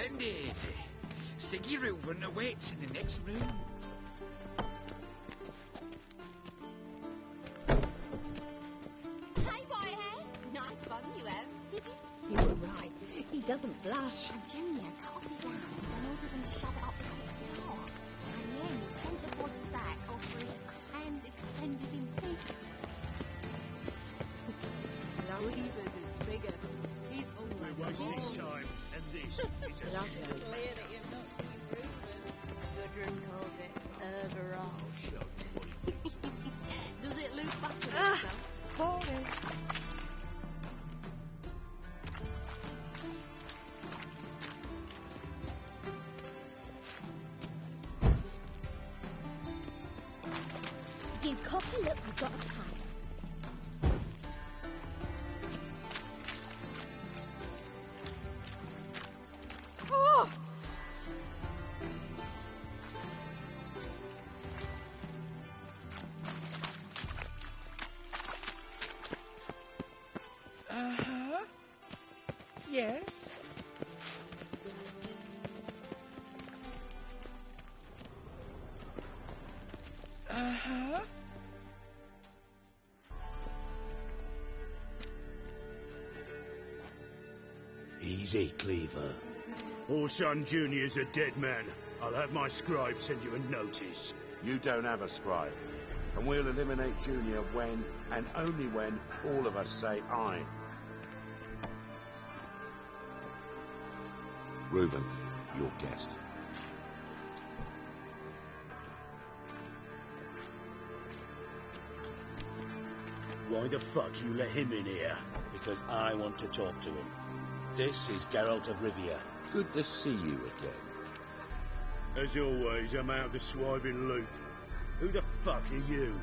Splendid. Siggy Reuben awaits in the next room. Hey, boyhead. Nice fun you have. You were right. He doesn't blush. And Junior cut off his hand and ordered them to shove it up the corpse's arse. And then he sent the body back offering a hand extended in peace. Reavers is bigger. He's We're wasting time, and this is a Lovely. Clear that you're not seeing Reuben. Gudrun calls it overall. show you what he thinks. Does it loop back to Ah. itself? Boring. You cocky look, we've got a plan. Oh! Uh-huh. Yes. Uh-huh. Easy, Cleaver. Orson Jr.'s a dead man. I'll have my scribe send you a notice. You don't have a scribe. And we'll eliminate Junior when, and only when, all of us say aye. Reuben, your guest. Why the fuck you let him in here? Because I want to talk to him. This is Geralt of Rivia. Good to see you again. As always, I'm out the swiving loop. Who the fuck are you?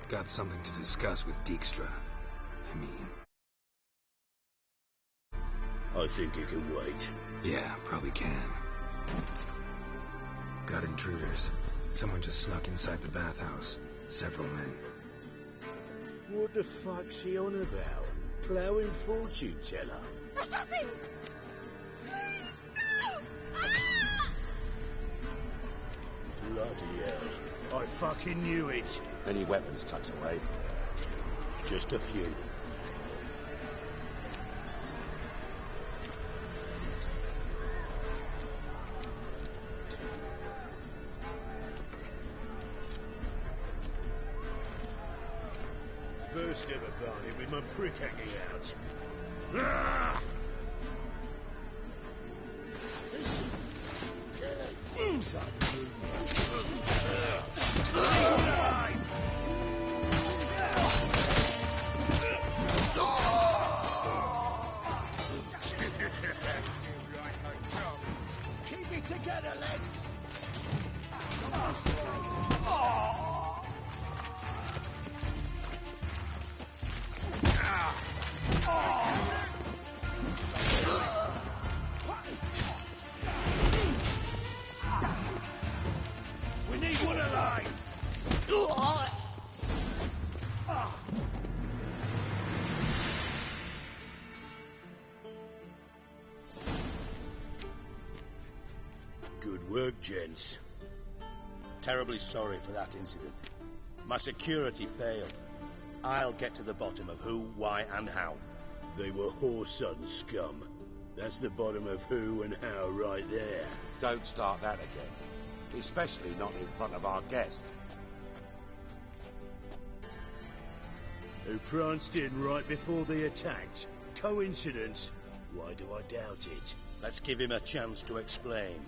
Got something to discuss with Dijkstra. I think you can wait. Yeah, probably can. Got intruders. Someone just snuck inside the bathhouse. Several men. What the fuck's he on about? Ploughing fortune teller? Assassins! Please, no! Ah! Bloody hell. I fucking knew it. Any weapons tucked away? Just a few. First ever party with my prick hanging out. Ah! Keep it together, lads! We need one alive! Good work, gents. Terribly sorry for that incident. My security failed. I'll get to the bottom of who, why, and how. They were Whoreson scum. That's the bottom of who and how right there. Don't start that again. Especially not in front of our guest. Who pranced in right before they attacked. Coincidence? Why do I doubt it? Let's give him a chance to explain.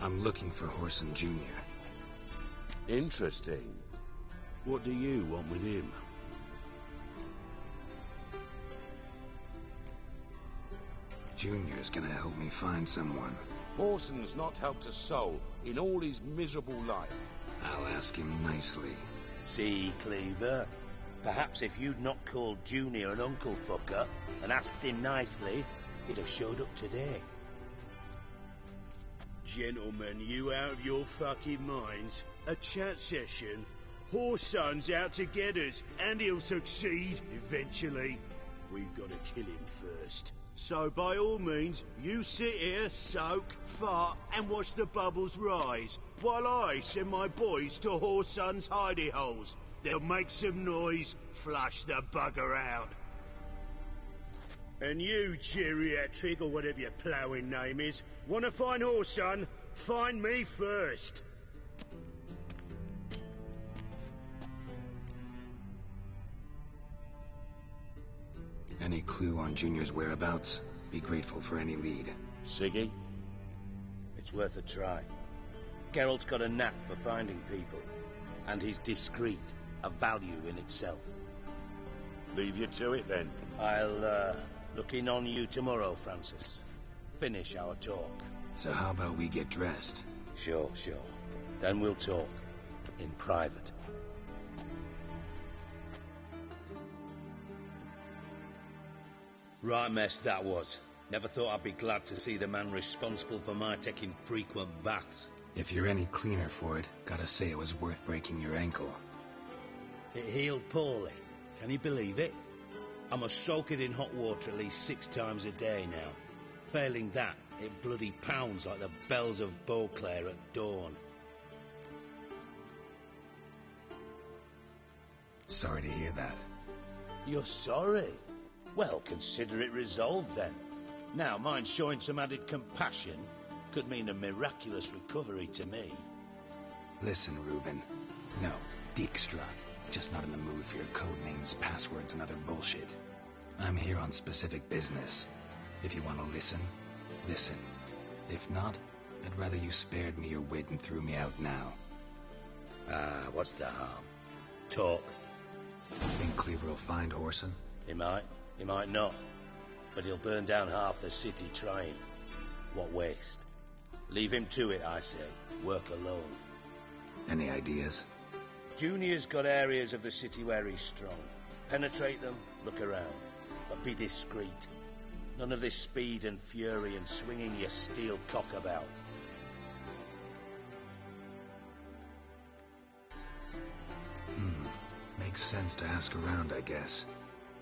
I'm looking for Whoreson Jr. Interesting. What do you want with him? Junior's gonna help me find someone. Whoreson's not helped a soul in all his miserable life. I'll ask him nicely. See, Cleaver? Perhaps if you'd not called Junior an uncle fucker and asked him nicely, he'd have showed up today. Gentlemen, you out of your fucking minds? A chat session? Whoreson's out to get us, and he'll succeed eventually. We've got to kill him first. So by all means, you sit here, soak, fart, and watch the bubbles rise, while I send my boys to Whoreson's hidey holes. They'll make some noise, flush the bugger out. And you, geriatric, or whatever your ploughing name is, want to find Whoreson? Find me first. Any clue on Junior's whereabouts? Be grateful for any lead. Siggy? It's worth a try. Geralt's got a knack for finding people, and he's discreet, a value in itself. Leave you to it, then. I'll, look in on you tomorrow, Francis. Finish our talk. So how about we get dressed? Sure. Then we'll talk. In private. Right mess that was. Never thought I'd be glad to see the man responsible for my taking frequent baths. If you're any cleaner for it, gotta say it was worth breaking your ankle. It healed poorly. Can you believe it? I must soak it in hot water at least 6 times a day now. Failing that, it bloody pounds like the bells of Beauclair at dawn. Sorry to hear that. You're sorry? Well, consider it resolved then. Now, mind showing some added compassion could mean a miraculous recovery to me. Listen, Reuben. No, Dijkstra. Just not in the mood for your code names, passwords, and other bullshit. I'm here on specific business. If you want to listen, listen. If not, I'd rather you spared me your wit and threw me out now. What's the harm? Talk. Think Cleaver will find Whoreson? He might not. But he'll burn down half the city trying. What waste? Leave him to it, I say. Work alone. Any ideas? Junior's got areas of the city where he's strong. Penetrate them, look around. But be discreet. None of this speed and fury and swinging your steel cock about. Makes sense to ask around, I guess.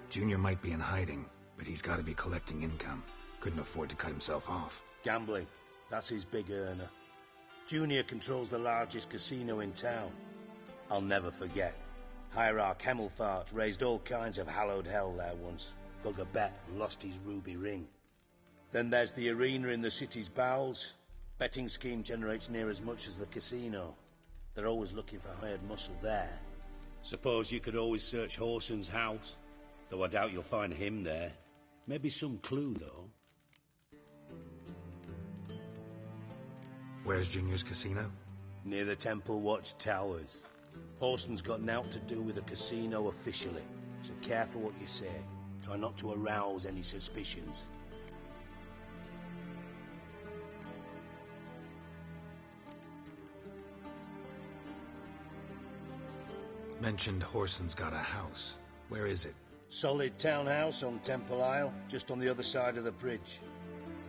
Junior might be in hiding, but he's got to be collecting income. Couldn't afford to cut himself off. Gambling. That's his big earner. Junior controls the largest casino in town. I'll never forget. Hierarch Hemmelfart raised all kinds of hallowed hell there once. Bugger bet lost his ruby ring. Then there's the arena in the city's bowels. Betting scheme generates near as much as the casino. They're always looking for hired muscle there. Suppose you could always search Whoreson's house. Though I doubt you'll find him there. Maybe some clue, though. Where's Junior's casino? Near the Temple Watch Towers. Whoreson's got naught to do with the casino officially, so careful what you say. Try not to arouse any suspicions. Mentioned Whoreson's got a house. Where is it? Solid townhouse on Temple Isle, just on the other side of the bridge.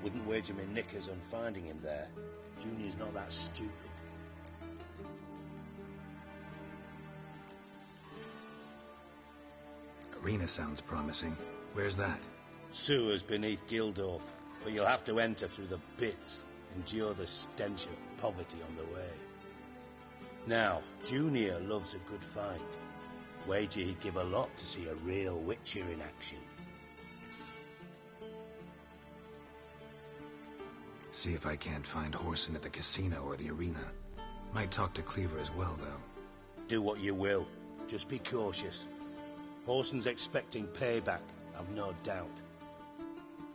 Wouldn't wager me knickers on finding him there. Junior's not that stupid. Arena sounds promising. Where's that? Sewers beneath Gildorf, but you'll have to enter through the pits, endure the stench of poverty on the way. Now, Junior loves a good fight. Wager he'd give a lot to see a real Witcher in action. See if I can't find Whoreson at the casino or the arena. Might talk to Cleaver as well, though. Do what you will. Just be cautious. Whoreson's expecting payback, I've no doubt.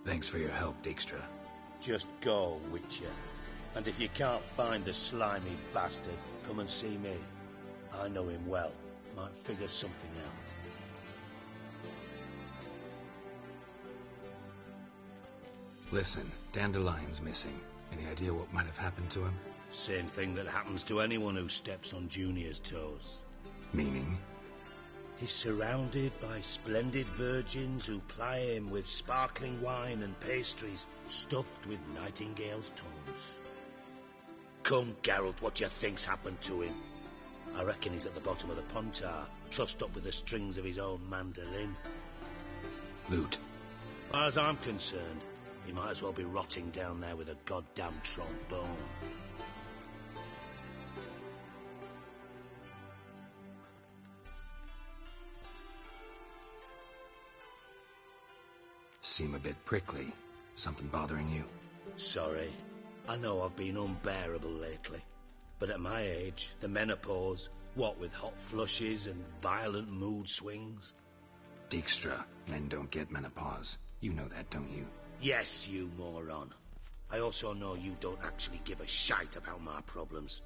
Thanks for your help, Dijkstra. Just go, Witcher. And if you can't find the slimy bastard, come and see me. I know him well. Might figure something out. Listen, Dandelion's missing. Any idea what might have happened to him? Same thing that happens to anyone who steps on Junior's toes. Meaning? He's surrounded by splendid virgins who ply him with sparkling wine and pastries stuffed with nightingales' tongues. come, Geralt, what do you think's happened to him? I reckon he's at the bottom of the Pontar, trussed up with the strings of his own mandolin. Loot. As far as I'm concerned, he might as well be rotting down there with a goddamn trombone. Seem a bit prickly. Something bothering you? Sorry. I know I've been unbearable lately. But at my age, the menopause, what with hot flushes and violent mood swings. Dijkstra, men don't get menopause. You know that, don't you? Yes, you moron. I also know you don't actually give a shite about my problems.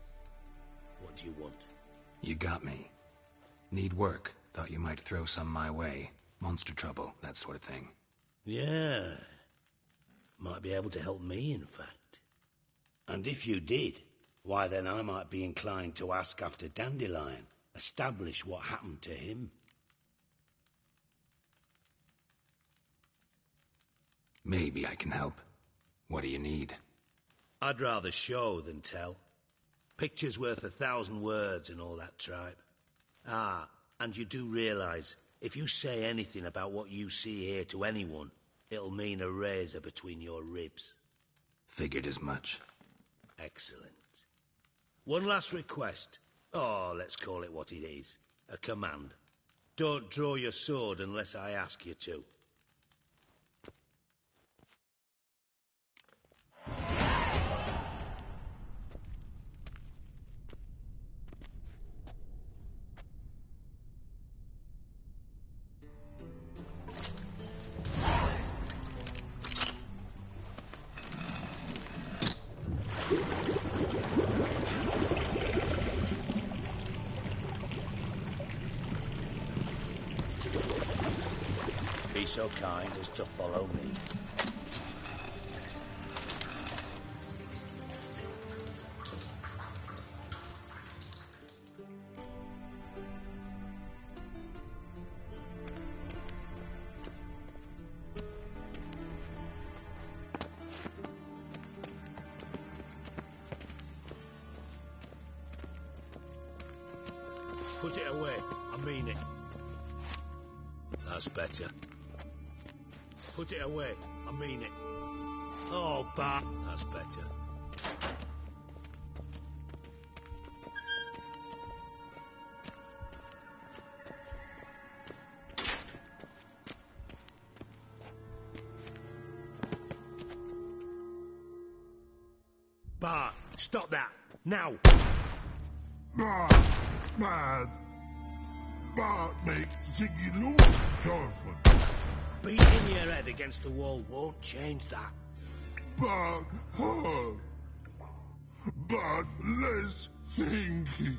What do you want? You got me. Need work. Thought you might throw some my way. Monster trouble, that sort of thing. Yeah. Might be able to help me, in fact. And if you did, why then I might be inclined to ask after Dandelion, establish what happened to him. Maybe I can help. What do you need? I'd rather show than tell. Picture's worth 1,000 words and all that tripe. Ah, and you do realise, if you say anything about what you see here to anyone, it'll mean a razor between your ribs. Figured as much. Excellent. One last request. Oh, let's call it what it is. A command. Don't draw your sword unless I ask you to. Be so kind as to follow me. Put it away. I mean it. That's better. Put it away. I mean it. Oh, Bart. That's better. Bart, stop that. Now. Mad. Bart makes Ziggy lose, Thorfinn. Beating your head against the wall won't change that. But hard. But less thinky.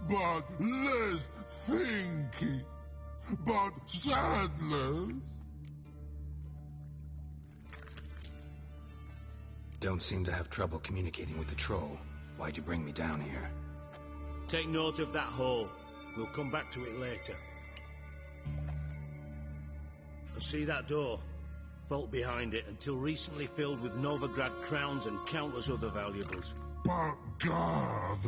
But less thinky. But sadless. Don't seem to have trouble communicating with the troll. Why'd you bring me down here? Take note of that hole. We'll come back to it later. And see that door? Vault behind it, until recently filled with Novigrad crowns and countless other valuables. But God.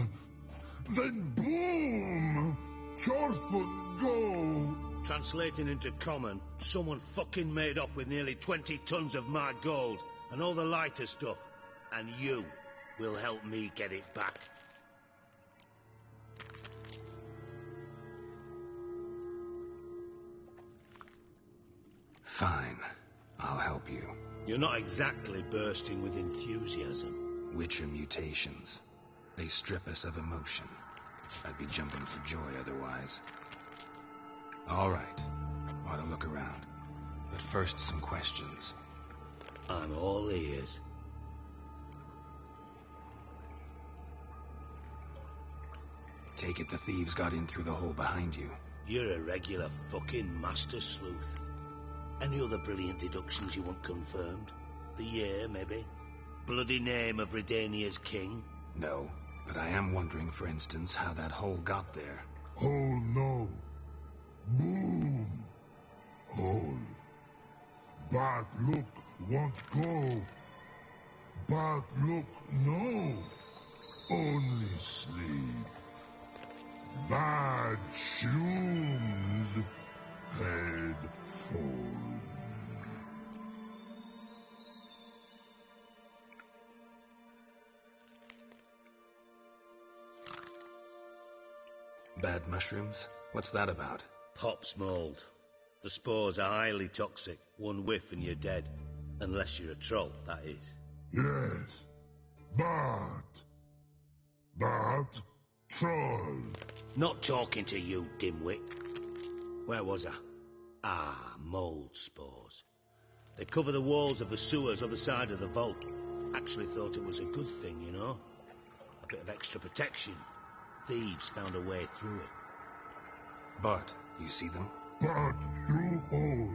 Then boom! Thorfinn go! Translating into common, someone fucking made off with nearly 20 tons of my gold, and all the lighter stuff. And you will help me get it back. Fine. I'll help you. You're not exactly bursting with enthusiasm. Witcher mutations. They strip us of emotion. I'd be jumping for joy otherwise. All right. Ought to look around. But first, some questions. I'm all ears. Take it the thieves got in through the hole behind you. You're a regular fucking master sleuth. Any other brilliant deductions you want confirmed? The year, maybe? Bloody name of Redania's king? No, but I am wondering, for instance, how that hole got there. Hole no. Boom. Hole. But look, won't go. But look, no. only sleep. Bad shrooms, head full. Bad mushrooms? What's that about? Pops mold. The spores are highly toxic. One whiff and you're dead. Unless you're a troll, that is. Yes, but troll. Not talking to you, dimwit. Where was I? Ah, mold spores. They cover the walls of the sewers other side of the vault. Actually thought it was a good thing, you know? A bit of extra protection. Thieves found a way through it. Bart, you see them? But through hole.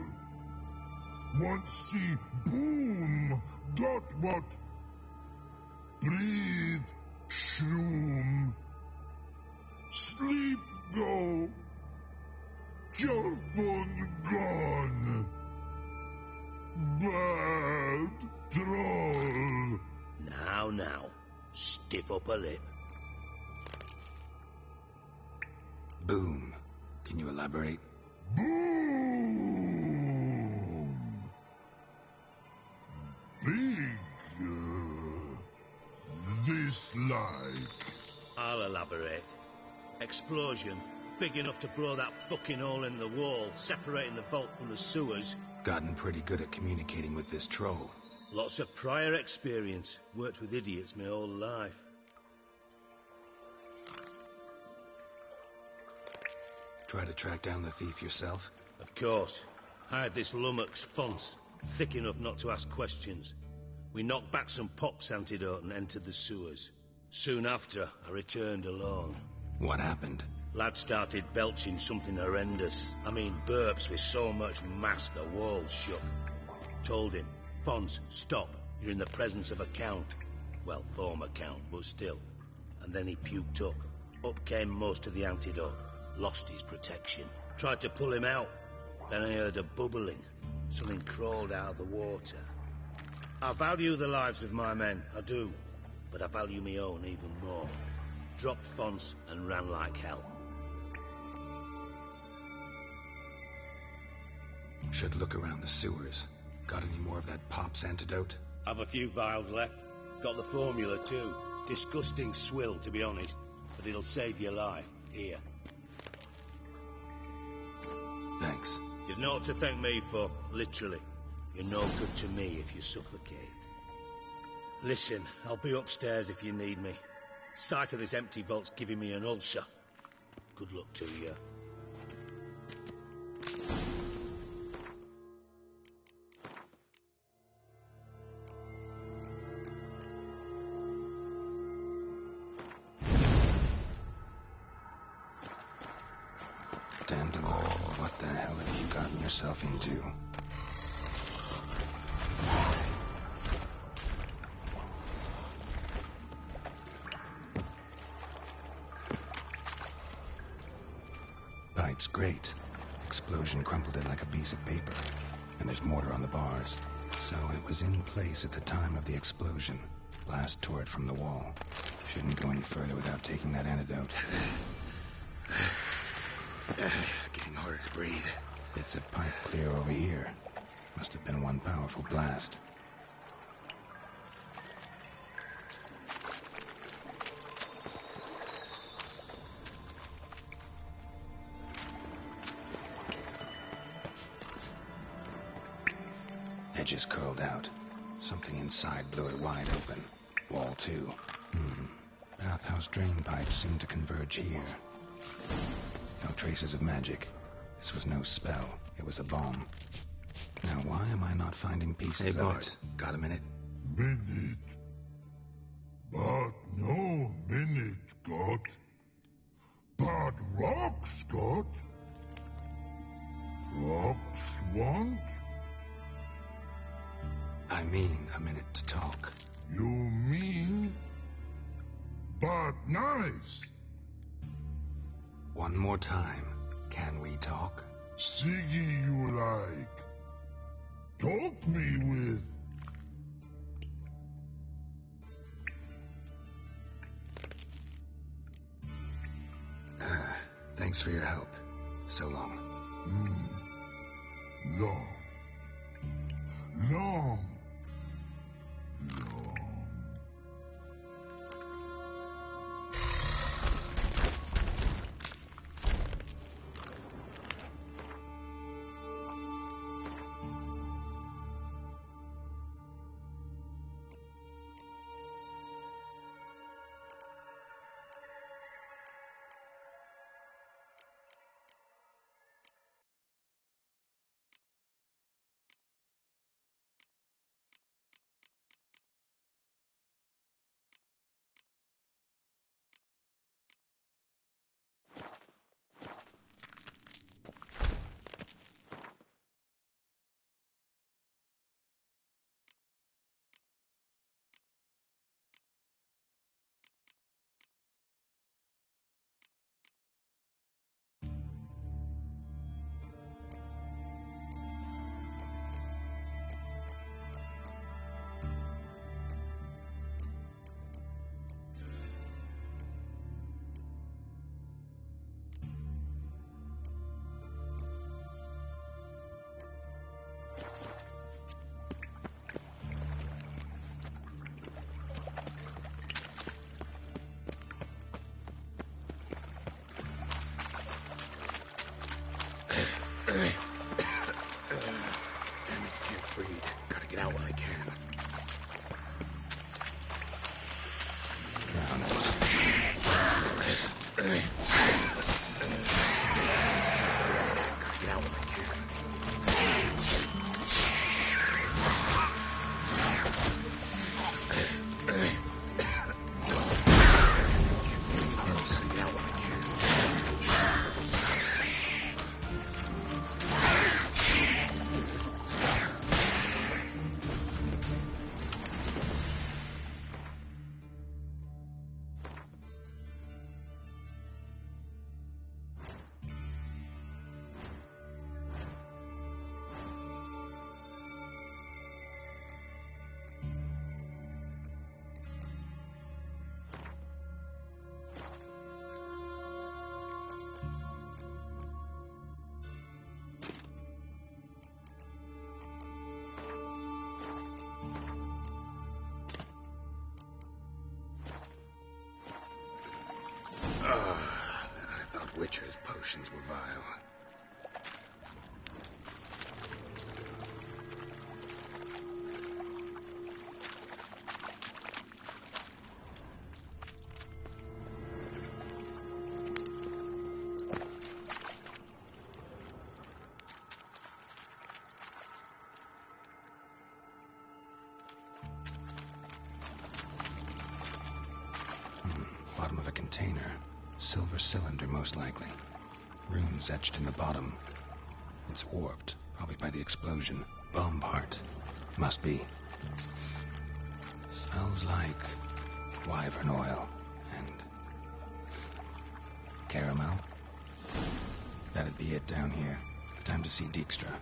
Once see boom, got what? Breathe, shroom. Sleep go. Your phone gone. Bad troll. Now. Stiff upper lip. Boom. Can you elaborate? Boom. Big. This like. I'll elaborate. Explosion. Big enough to blow that fucking hole in the wall, separating the vault from the sewers. Gotten pretty good at communicating with this troll. Lots of prior experience. Worked with idiots my whole life. Try to track down the thief yourself? Of course. I had this lummox, Fons, thick enough not to ask questions. We knocked back some Pop's antidote and entered the sewers. Soon after, I returned alone. What happened? Lad started belching something horrendous. I mean, burps with so much mass the walls shook. Told him, Fons, stop. You're in the presence of a count. Well, former count, but still. And then he puked up. Up came most of the antidote. Lost his protection. Tried to pull him out. Then I heard a bubbling. Something crawled out of the water. I value the lives of my men, I do. But I value my own even more. Dropped Fons and ran like hell. Should look around the sewers. Got any more of that Pop's antidote? I've a few vials left. Got the formula too. Disgusting swill, to be honest. But it'll save your life. Here. Thanks. You've naught to thank me for, literally. You're no good to me if you suffocate. Listen, I'll be upstairs if you need me. Sight of this empty vault's giving me an ulcer. Good luck to you. Dandelion, what the hell have you gotten yourself into? Pipe's great. Explosion crumpled it like a piece of paper. And there's mortar on the bars. So it was in place at the time of the explosion. Blast tore it from the wall. Shouldn't go any further without taking that antidote. Getting harder to breathe. It's a pipe clear over here. Must have been one powerful blast. Edges curled out. Something inside blew it wide open. Wall too. Bathhouse drain pipes seem to converge here. No traces of magic. This was no spell. It was a bomb. Now, why am I not finding pieces Hey, of Bart, it? got a minute? Minute. But no minute got. But rocks got. Rocks want? I mean, a minute to talk. You mean? But nice. One more time. Can we talk? Siggy you like. Talk me with. Thanks for your help. So long. Long. Long. Long. Damn it, can't breathe. Gotta get out while I can. Gotta get out while I can. I thought Witcher's potions were vile. Bottom of a container. Silver cylinder, most likely. Runes etched in the bottom. It's warped, probably by the explosion. Bomb part. Must be. Smells like wyvern oil and caramel. That'd be it down here. Time to see Dijkstra.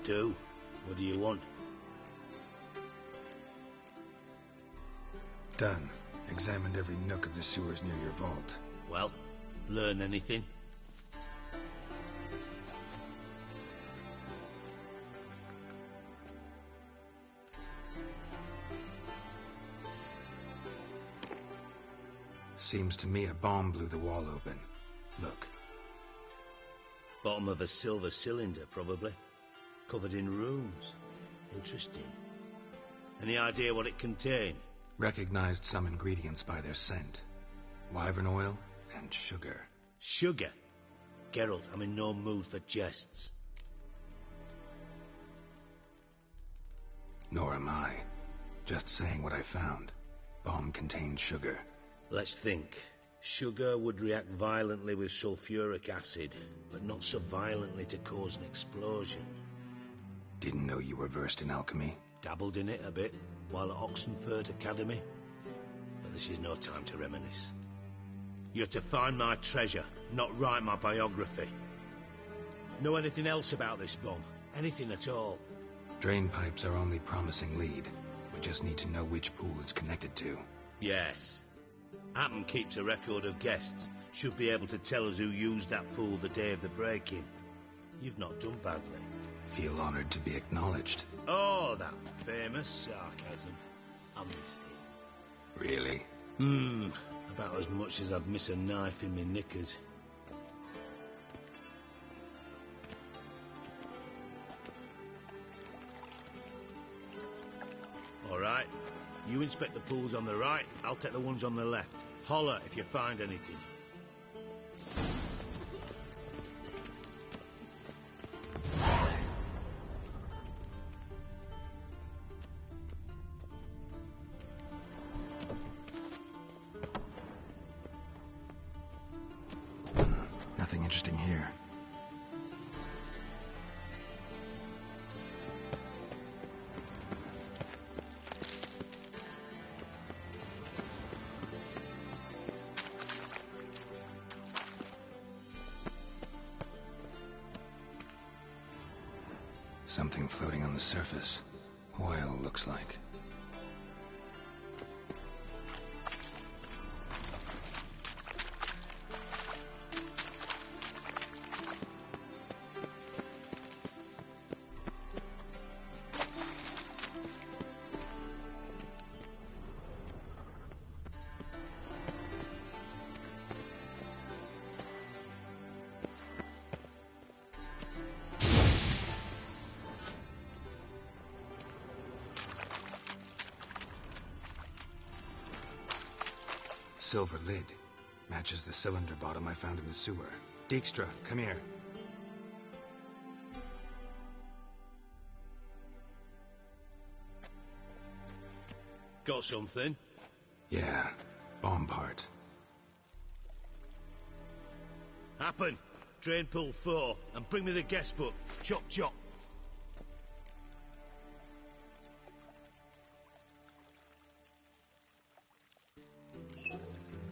do. What do you want? Done. Examined every nook of the sewers near your vault. Well, learn anything? Seems to me a bomb blew the wall open. Look. Bottom of a silver cylinder, probably. Covered in runes. Interesting. Any idea what it contained? Recognized some ingredients by their scent. Wyvern oil and sugar. Sugar? Geralt, I'm in no mood for jests. Nor am I. Just saying what I found. Bomb contained sugar. Let's think. Sugar would react violently with sulfuric acid, but not so violently to cause an explosion. Didn't know you were versed in alchemy. Dabbled in it a bit while at Oxenford Academy. But this is no time to reminisce. You're to find my treasure, not write my biography. Know anything else about this bomb? Anything at all? Drain pipes are only promising lead. We just need to know which pool it's connected to. Yes. Appen keeps a record of guests. Should be able to tell us who used that pool the day of the break-in. You've not done badly. Feel honored to be acknowledged. Oh, that famous sarcasm. I missed it. Really? About as much as I'd miss a knife in my knickers. All right. You inspect the pools on the right, I'll take the ones on the left. Holler if you find anything. Nothing interesting here. Something floating on the surface. Oil, looks like. Silver lid. Matches the cylinder bottom I found in the sewer. Dijkstra, come here. Got something? Yeah, bomb part. Happen. Drain pool 4, and bring me the guest book. Chop chop.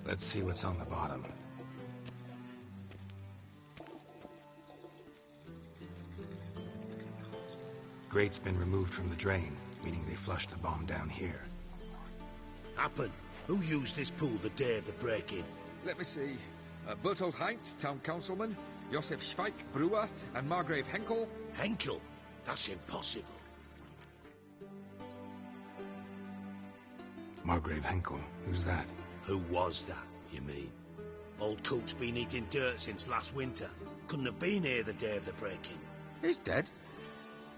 Let's see what's on the bottom. Grate's been removed from the drain, meaning they flushed the bomb down here. Happen. Who used this pool the day of the break-in? Let me see. Bertolt Heinz, town councilman, Josef Schweik, brewer, and Margrave Henkel. Henkel? That's impossible. Margrave Henkel, who's that? Who was that, you mean? Old Cook's been eating dirt since last winter. Couldn't have been here the day of the break-in. He's dead?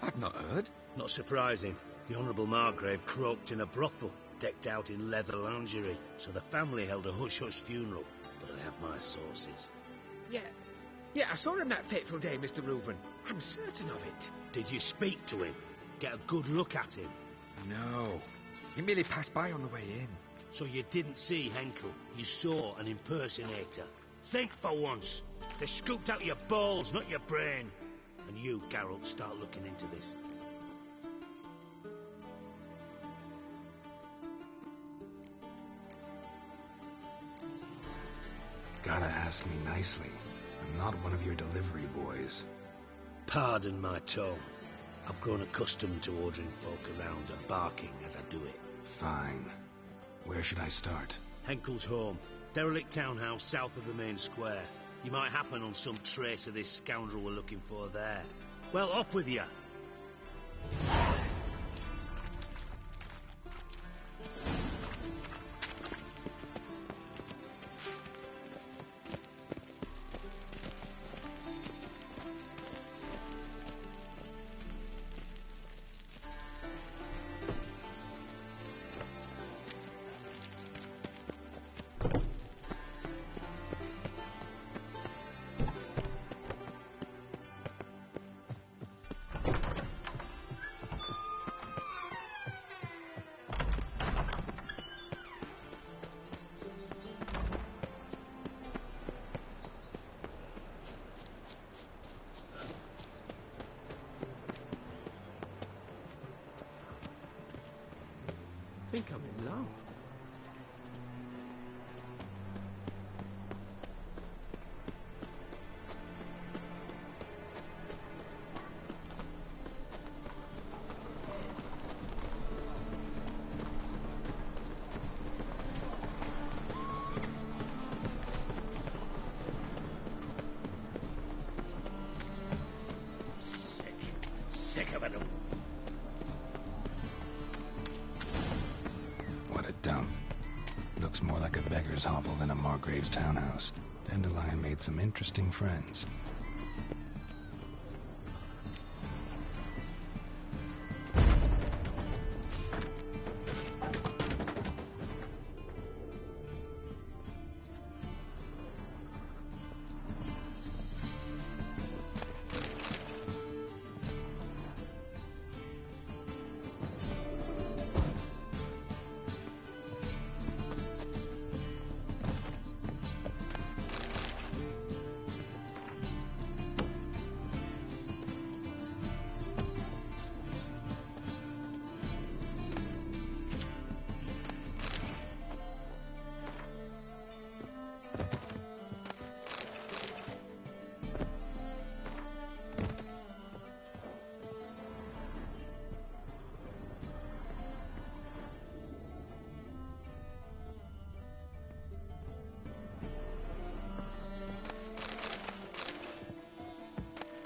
I've not heard. Not surprising. The Honourable Margrave croaked in a brothel, decked out in leather lingerie, so the family held a hush-hush funeral. But I have my sources. Yeah, I saw him that fateful day, Mr. Reuven. I'm certain of it. Did you speak to him? Get a good look at him? No. He merely passed by on the way in. So you didn't see Henkel. You saw an impersonator. Think for once. They scooped out your balls, not your brain. And you, Geralt, start looking into this. Gotta ask me nicely. I'm not one of your delivery boys. Pardon my tone. I've grown accustomed to ordering folk around and barking as I do it. Fine. Where should I start? Henkel's home. Derelict townhouse south of the main square. You might happen on some trace of this scoundrel we're looking for there. Well, off with you. I think I'm in love. Sick of it all. What a dump. Looks more like a beggar's hovel than a Margrave's townhouse. Dandelion made some interesting friends.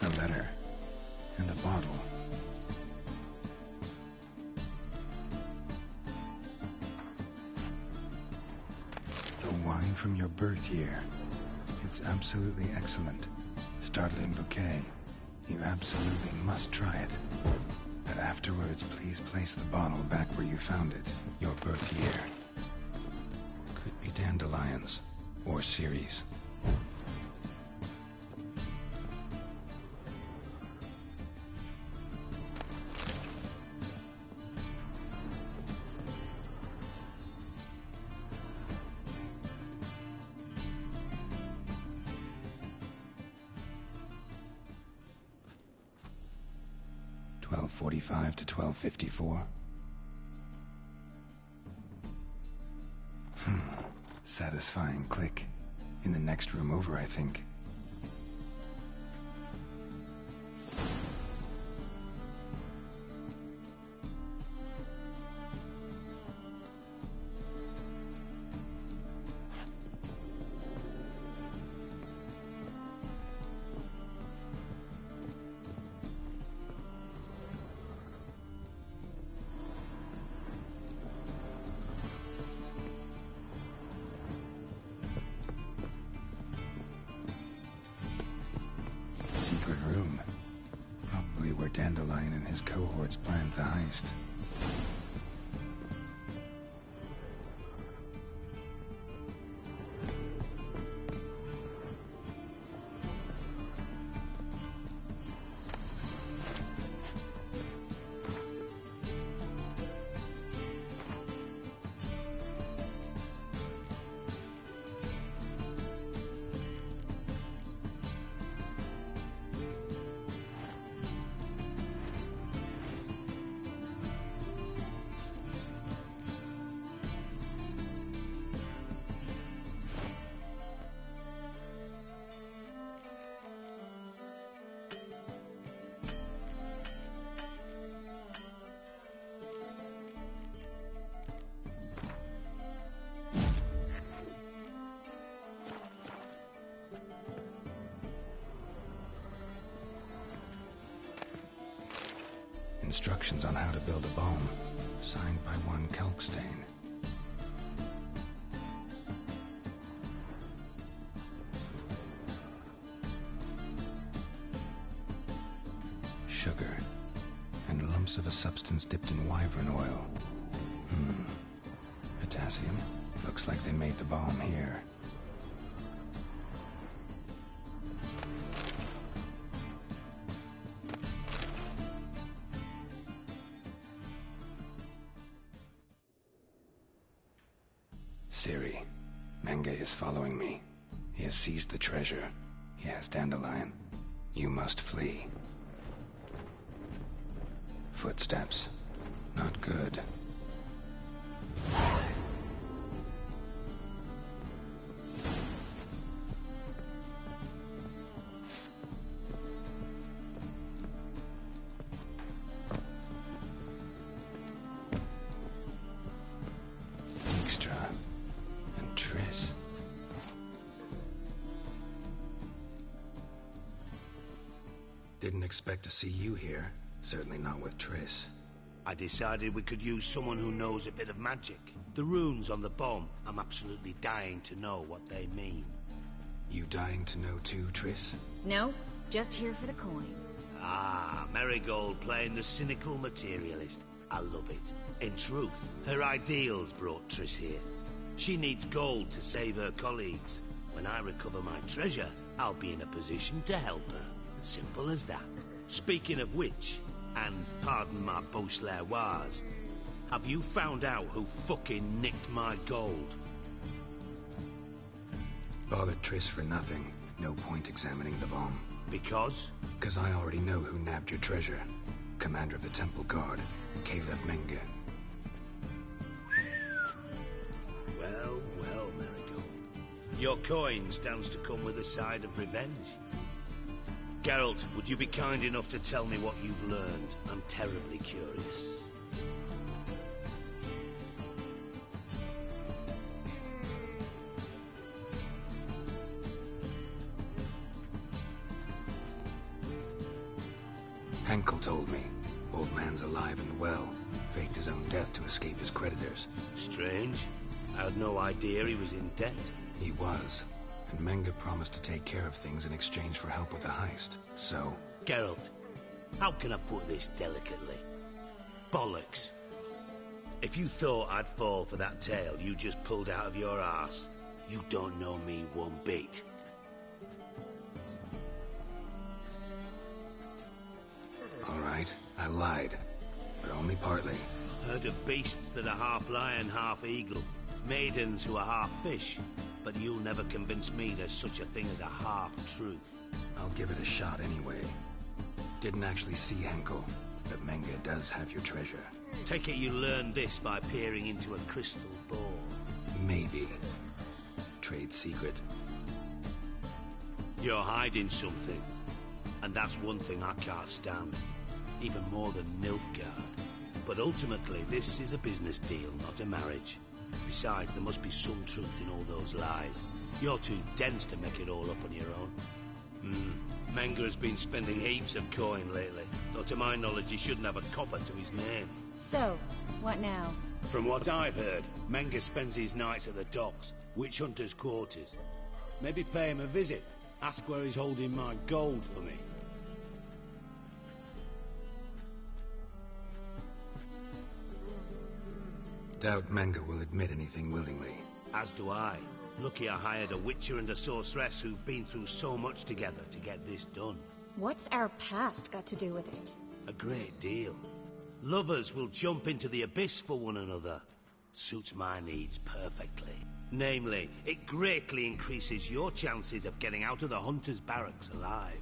A letter. And a bottle. The wine from your birth year. It's absolutely excellent. Startling bouquet. You absolutely must try it. But afterwards, please place the bottle back where you found it. Your birth year. Could be dandelions. Or Ceres. .45 to 12:54. Satisfying click. In the next room over, I think. Secret room. Probably where Dandelion and his cohorts planned the heist. Instructions on how to build a bomb, signed by one Kelkstein. Sugar, and lumps of a substance dipped in wyvern oil. Potassium. Looks like they made the bomb here. Ciri, Menge is following me. He has seized the treasure. He has Dandelion. You must flee. Footsteps. Not good. Dijkstra and Triss. Didn't expect to see you here. Certainly not with Triss. I decided we could use someone who knows a bit of magic. The runes on the bomb, I'm absolutely dying to know what they mean. You dying to know too, Triss? No, just here for the coin. Ah, Marigold playing the cynical materialist. I love it. In truth, her ideals brought Triss here. She needs gold to save her colleagues. When I recover my treasure, I'll be in a position to help her. Simple as that. Speaking of which, and pardon my Beauclervoise, have you found out who fucking nicked my gold? Bothered Triss for nothing. No point examining the bomb. Because? Because I already know who nabbed your treasure. Commander of the Temple Guard, Caleb Menge. Well, well, Marigold. Your coin stands to come with a side of revenge. Geralt, would you be kind enough to tell me what you've learned? I'm terribly curious. Henkel told me. Old man's alive and well. Faked his own death to escape his creditors. Strange. I had no idea he was in debt. He was. And Menge promised to take care of things in exchange for help with the heist. So... Geralt, how can I put this delicately? Bollocks. If you thought I'd fall for that tale you just pulled out of your arse, you don't know me one bit. All right, I lied. But only partly. Heard of beasts that are half lion, half eagle. Maidens who are half fish. But you'll never convince me there's such a thing as a half-truth. I'll give it a shot anyway. Didn't actually see Henkel, but Menge does have your treasure. Take it you learned this by peering into a crystal ball. Maybe. Trade secret. You're hiding something. And that's one thing I can't stand. Even more than Nilfgaard. But ultimately, this is a business deal, not a marriage. Besides, there must be some truth in all those lies. You're too dense to make it all up on your own. Menge has been spending heaps of coin lately, though to my knowledge he shouldn't have a copper to his name. So, what now? From what I've heard, Menge spends his nights at the docks, witch hunters' quarters. Maybe pay him a visit, ask where he's holding my gold for me. Doubt Menge will admit anything willingly. As do I. Lucky I hired a witcher and a sorceress who've been through so much together to get this done. What's our past got to do with it? A great deal. Lovers will jump into the abyss for one another. Suits my needs perfectly. Namely, it greatly increases your chances of getting out of the hunter's barracks alive.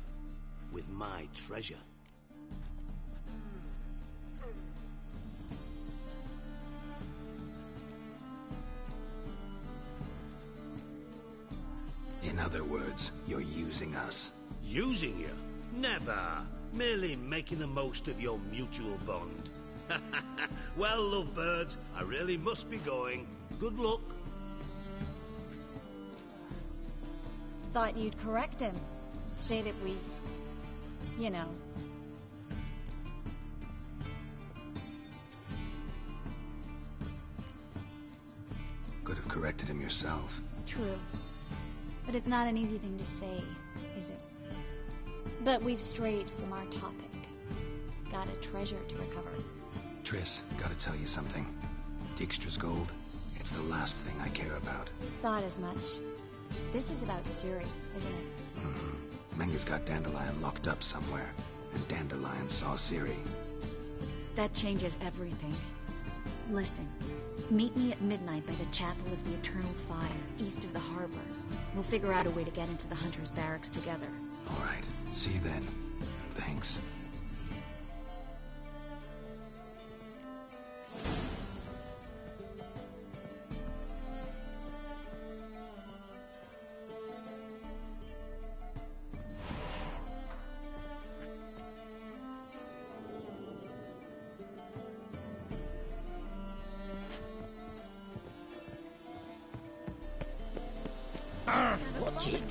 With my treasure. In other words, you're using us. Using you? Never. Merely making the most of your mutual bond. Well, lovebirds, I really must be going. Good luck. Thought you'd correct him. Say that we... you know... resurrected him yourself. True. But it's not an easy thing to say, is it? But we've strayed from our topic. Got a treasure to recover. Triss, gotta tell you something. Dijkstra's gold, it's the last thing I care about. Thought as much. This is about Ciri, isn't it? Menga's got Dandelion locked up somewhere, and Dandelion saw Ciri. That changes everything. Listen, meet me at midnight by the Chapel of the Eternal Fire, east of the harbor. We'll figure out a way to get into the Hunter's barracks together. All right, see you then. Thanks. Watch it.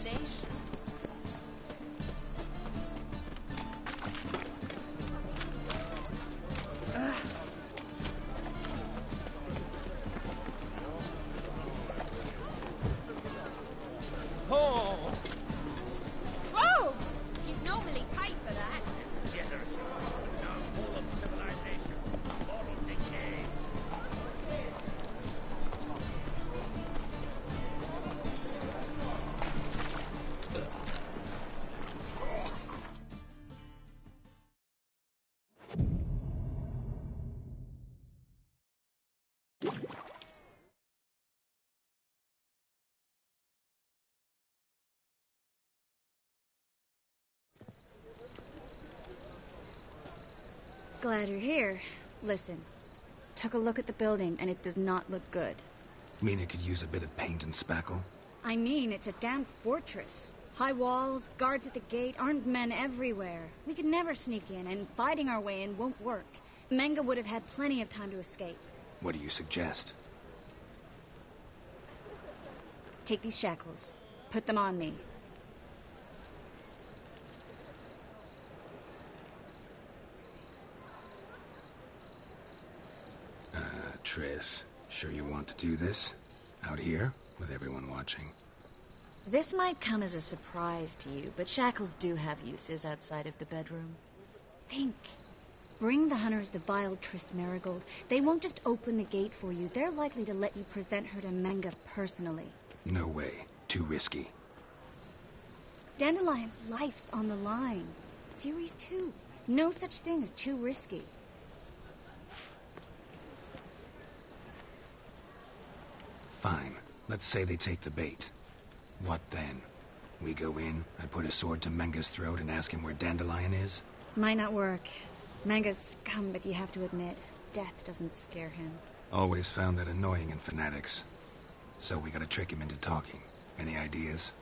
Oh! Whoa! You'd normally pay for that. Generous. Downfall of civilization. Moral decay. Glad you're here. Listen, took a look at the building, and it does not look good. Mean it could use a bit of paint and spackle? I mean, it's a damn fortress. High walls, guards at the gate, armed men everywhere. We could never sneak in, and fighting our way in won't work. Menga would have had plenty of time to escape. What do you suggest? Take these shackles. Put them on me. Triss, sure you want to do this? Out here, with everyone watching? This might come as a surprise to you, but shackles do have uses outside of the bedroom. Think. Bring the hunters the vile Triss Merigold. They won't just open the gate for you. They're likely to let you present her to Menga personally. No way. Too risky. Dandelion's life's on the line. Ciri's too. No such thing as too risky. Fine. Let's say they take the bait. What then? We go in, I put a sword to Menga's throat and ask him where Dandelion is? Might not work. Menga's scum, but you have to admit, death doesn't scare him. Always found that annoying in fanatics. So we gotta trick him into talking. Any ideas?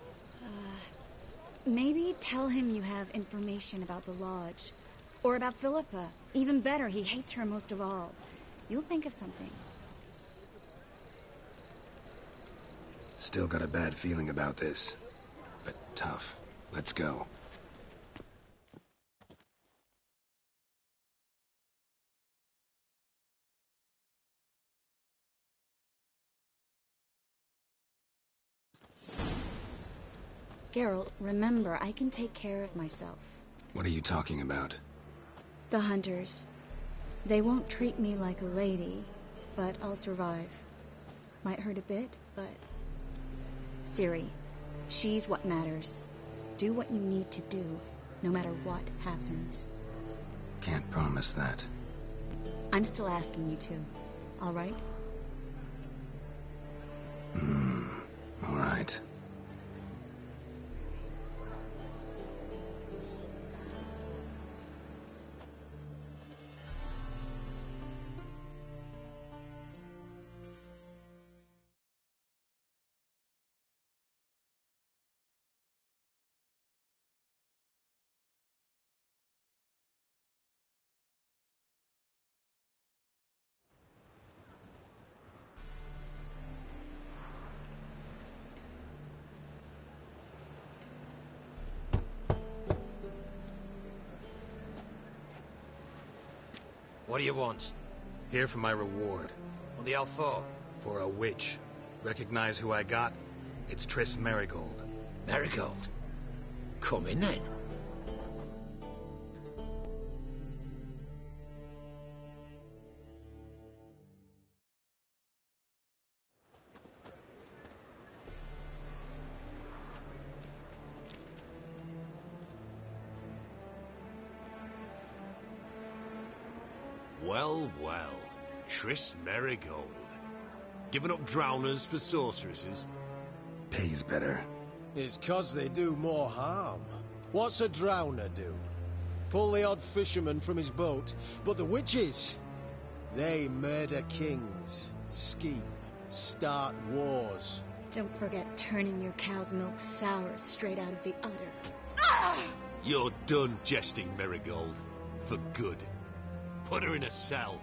Maybe tell him you have information about the Lodge. Or about Philippa. Even better, he hates her most of all. You'll think of something. Still got a bad feeling about this. But tough. Let's go. Geralt, remember, I can take care of myself. What are you talking about? The hunters. They won't treat me like a lady, but I'll survive. Might hurt a bit, but... Ciri, she's what matters. Do what you need to do, no matter what happens. Can't promise that. I'm still asking you to. All right? All right. What do you want? Here for my reward. What the hell for? For a witch. Recognize who I got? It's Triss Merigold. Merigold? Come in then. Well, well. Triss Merigold. Giving up drowners for sorceresses? Pays better. It's 'cause they do more harm. What's a drowner do? Pull the odd fisherman from his boat. But the witches, they murder kings, scheme, start wars. Don't forget turning your cow's milk sour straight out of the udder. Ah! You're done jesting, Merigold. For good. Put her in a cell.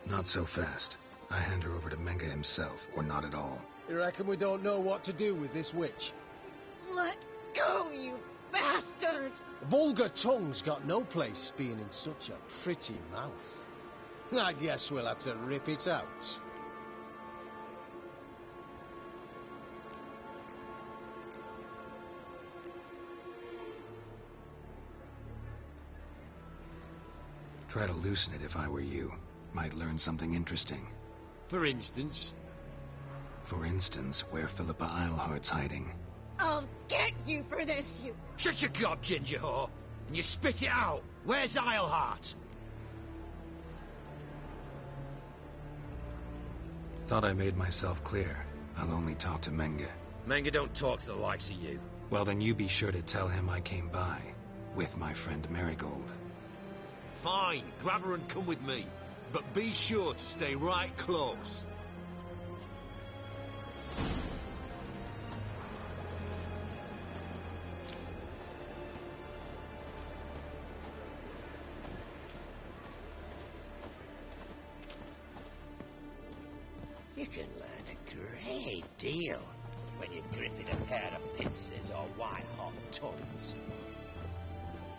Not so fast. I hand her over to Menge himself, or not at all. You reckon we don't know what to do with this witch? Let go, you bastard! Vulgar tongue's got no place being in such a pretty mouth. I guess we'll have to rip it out. Try to loosen it if I were you. Might learn something interesting. For instance? For instance, where Philippa Eilhart's hiding. I'll get you for this, you... Shut your gob, ginger whore, and you spit it out. Where's Eilhart? Thought I made myself clear. I'll only talk to Menge. Menge don't talk to the likes of you. Well, then you be sure to tell him I came by. With my friend Merigold. Fine, grab her and come with me. But be sure to stay right close. You can learn a great deal when you're gripping a pair of pincers or white-hot tongues.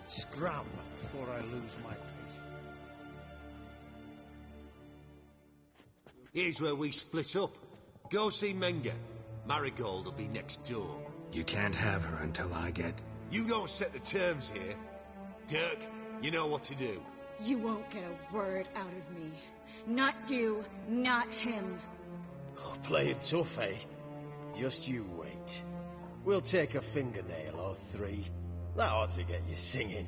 Scram before I lose my patience. Here's where we split up. Go see Menge. Marigold will be next door. You can't have her until I get... You don't set the terms here. Dirk, you know what to do. You won't get a word out of me. Not you, not him. Oh, playing tough, eh? Just you wait. We'll take a fingernail or three. That ought to get you singing.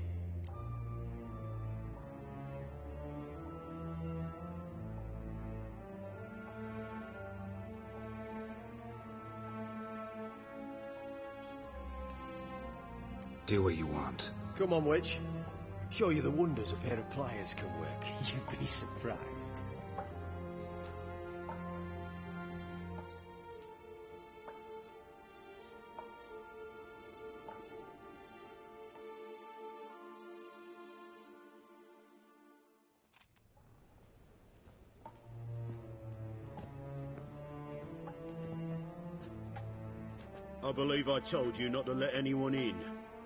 Do what you want. Come on, witch. Show you the wonders a pair of pliers can work. You'd be surprised. I believe I told you not to let anyone in.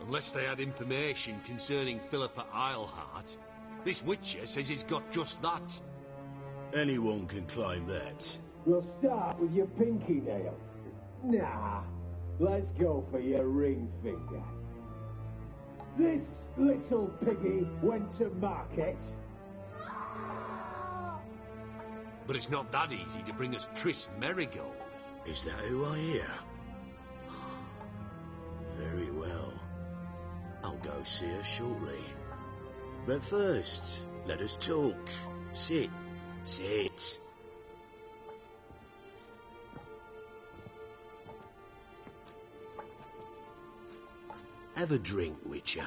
Unless they had information concerning Philippa Eilhart. This Witcher says he's got just that. Anyone can claim that. We'll start with your pinky nail. Nah, let's go for your ring finger. This little piggy went to market. But it's not that easy to bring us Triss Merigold. Is that who I hear? Very well. I'll go see her shortly. But first, let us talk. Sit. Sit. Have a drink, Witcher.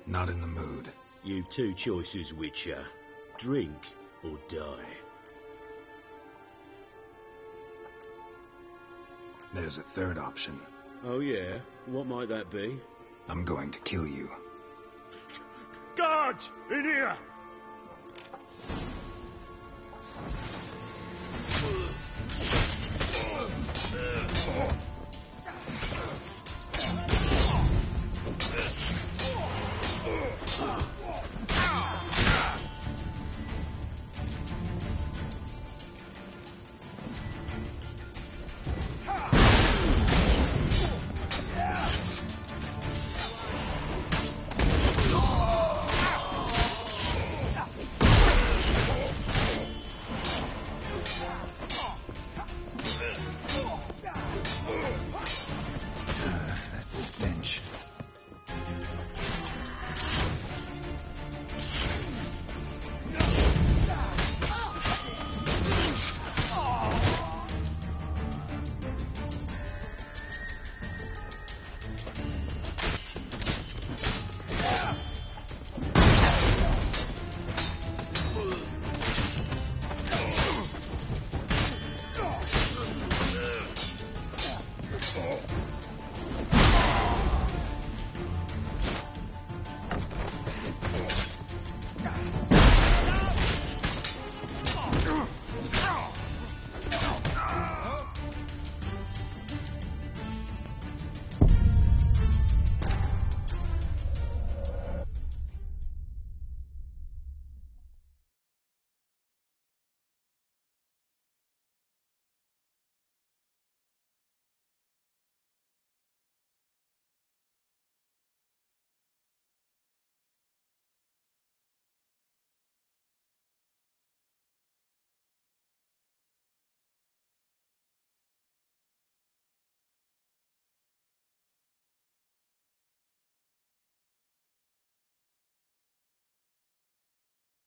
Not in the mood. You've two choices, Witcher. Drink or die. There's a third option. Oh yeah? What might that be? I'm going to kill you. Guards! In here!